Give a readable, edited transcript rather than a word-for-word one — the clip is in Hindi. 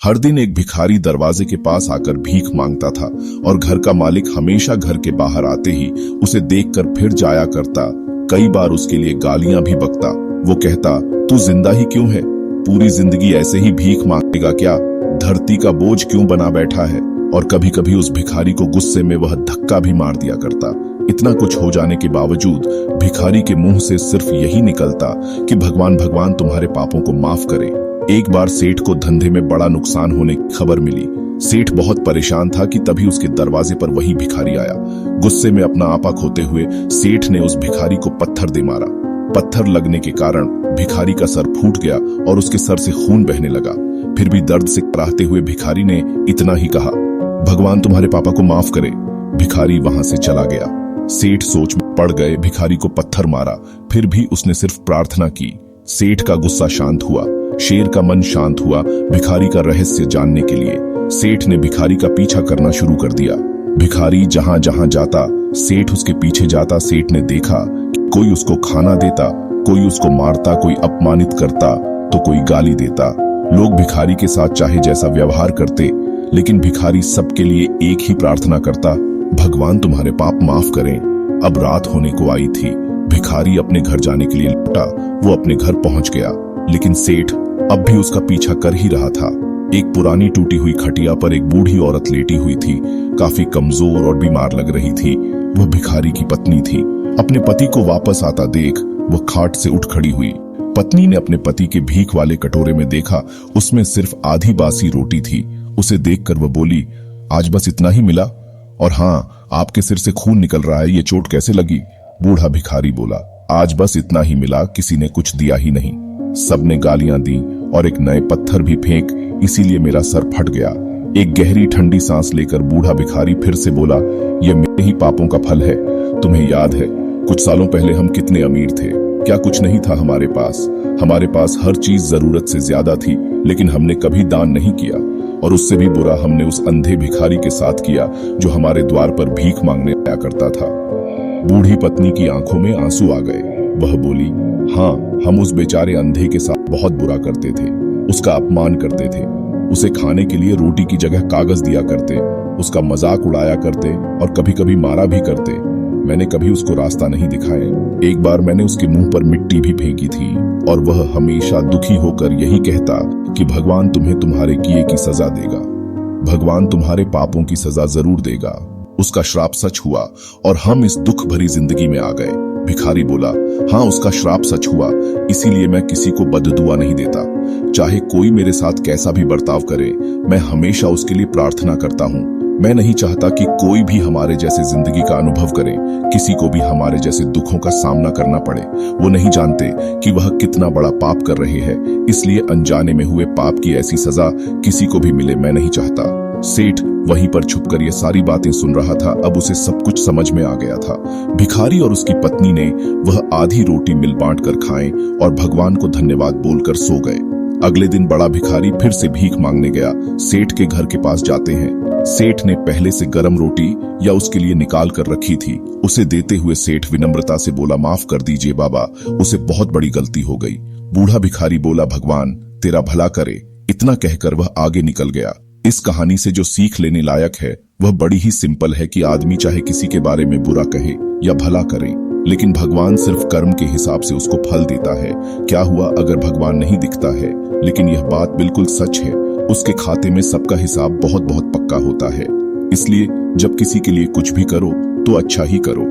हर दिन एक भिखारी दरवाजे के पास आकर भीख मांगता था और घर का मालिक हमेशा घर के बाहर आते ही उसे देखकर फिर जाया करता। कई बार उसके लिए गालियां भी बकता। वो कहता, तू जिंदा ही क्यों है? पूरी जिंदगी ऐसे ही भीख मांगेगा क्या? धरती का बोझ क्यों बना बैठा है? और कभी कभी उस भिखारी को गुस्से में वह धक्का भी मार दिया करता। इतना कुछ हो जाने के बावजूद भिखारी के मुंह से सिर्फ यही निकलता कि भगवान भगवान तुम्हारे पापों को माफ करे। एक बार सेठ को धंधे में बड़ा नुकसान होने की खबर मिली। सेठ बहुत परेशान था कि तभी उसके दरवाजे पर वही भिखारी आया। गुस्से में अपना आपा खोते हुए सेठ ने उस भिखारी को पत्थर दे मारा। पत्थर लगने के कारण भिखारी का सर फूट गया और उसके सर से खून बहने लगा। फिर भी दर्द से कराहते हुए भिखारी ने इतना ही कहा, भगवान तुम्हारे पापा को माफ करे। भिखारी वहां से चला गया। सेठ सोच में पड़ गए। भिखारी को पत्थर मारा, फिर भी उसने सिर्फ प्रार्थना की। सेठ का गुस्सा शांत हुआ, शेर का मन शांत हुआ भिखारी का रहस्य जानने के लिए। सेठ ने भिखारी का पीछा करना शुरू कर दिया। भिखारी जहां जहां जाता सेठ उसके पीछे जाता। सेठ ने देखा कि कोई उसको खाना देता, कोई उसको मारता, कोई अपमानित करता तो कोई गाली देता। लोग भिखारी के साथ चाहे जैसा व्यवहार करते, लेकिन भिखारी सबके लिए एक ही प्रार्थना करता, भगवान तुम्हारे पाप माफ करें। अब रात होने को आई थी। भिखारी अपने घर जाने के लिए लौटा। वो अपने घर पहुंच गया, लेकिन सेठ अब भी उसका पीछा कर ही रहा था। एक पुरानी टूटी हुई खटिया पर एक बूढ़ी औरत लेटी हुई थी। काफी कमजोर और बीमार लग रही थी। वह भिखारी की पत्नी थी। अपने पति को वापस आता देख वह खाट से उठ खड़ी हुई। पत्नी ने अपने पति के भीख वाले कटोरे में देखा, उसमें सिर्फ आधी बासी रोटी थी। उसे देखकर वह बोली, आज बस इतना ही मिला? और हाँ, आपके सिर से खून निकल रहा है, ये चोट कैसे लगी? बूढ़ा भिखारी बोला, आज बस इतना ही मिला, किसी ने कुछ दिया ही नहीं। सबने गालियां दी और एक नए पत्थर भी फेंक, इसीलिए मेरा सर फट गया। एक गहरी ठंडी सांस लेकर बूढ़ा भिखारी फिर से बोला, ये मेरे ही पापों का फल है। तुम्हें याद है कुछ सालों पहले हम कितने अमीर थे? क्या कुछ नहीं था हमारे पास? हमारे पास हर चीज जरूरत से ज्यादा थी, लेकिन हमने कभी दान नहीं किया। और उससे भी बुरा हमने उस अंधे भिखारी के साथ किया जो हमारे द्वार पर भीख मांगने आया करता था। बूढ़ी पत्नी की आंखों में आंसू आ गए। वह बोली, हाँ, हम उस बेचारे अंधे के साथ बहुत बुरा करते थे। उसका अपमान करते थे। उसे खाने के लिए रोटी की जगह कागज दिया करते, उसका मजाक उड़ाया करते और कभी कभी मारा भी करते। मैंने कभी उसको रास्ता नहीं दिखाया। एक बार मैंने उसके मुंह पर मिट्टी भी फेंकी थी और वह हमेशा दुखी होकर यही कहता कि भगवान तुम्हें तुम्हारे किए की सजा देगा। भगवान तुम्हारे पापों की सजा जरूर देगा। उसका श्राप सच हुआ और हम इस दुख भरी जिंदगी में आ गए। भिखारी बोला, हाँ, उसका श्राप सच हुआ, इसीलिए मैं किसी को बददुआ नहीं देता। चाहे कोई मेरे साथ कैसा भी बर्ताव करे, मैं हमेशा उसके लिए प्रार्थना करता हूँ। मैं नहीं चाहता कि कोई भी हमारे जैसे जिंदगी का अनुभव करे, किसी को भी हमारे जैसे दुखों का सामना करना पड़े। वो नहीं जानते कि वह कितना बड़ा पाप कर रहे हैं, इसलिए अनजाने में हुए पाप की ऐसी सजा किसी को भी मिले मैं नहीं चाहता। सेठ वहीं पर छुपकर ये सारी बातें सुन रहा था। अब उसे सब कुछ समझ में आ गया था। भिखारी और उसकी पत्नी ने वह आधी रोटी मिल बांट कर खाएं और भगवान को धन्यवाद बोलकर सो गए। अगले दिन बड़ा भिखारी फिर से भीख मांगने गया। सेठ के घर के पास जाते हैं। सेठ ने पहले से गर्म रोटी या उसके लिए निकाल कर रखी थी। उसे देते हुए सेठ विनम्रता से बोला, माफ कर दीजिए बाबा, उसे बहुत बड़ी गलती हो गई। बूढ़ा भिखारी बोला, भगवान तेरा भला करे। इतना कहकर वह आगे निकल गया। इस कहानी से जो सीख लेने लायक है वह बड़ी ही सिंपल है कि आदमी चाहे किसी के बारे में बुरा कहे या भला करे, लेकिन भगवान सिर्फ कर्म के हिसाब से उसको फल देता है। क्या हुआ अगर भगवान नहीं दिखता है? लेकिन यह बात बिल्कुल सच है, उसके खाते में सबका हिसाब बहुत बहुत पक्का होता है। इसलिए जब किसी के लिए कुछ भी करो तो अच्छा ही करो।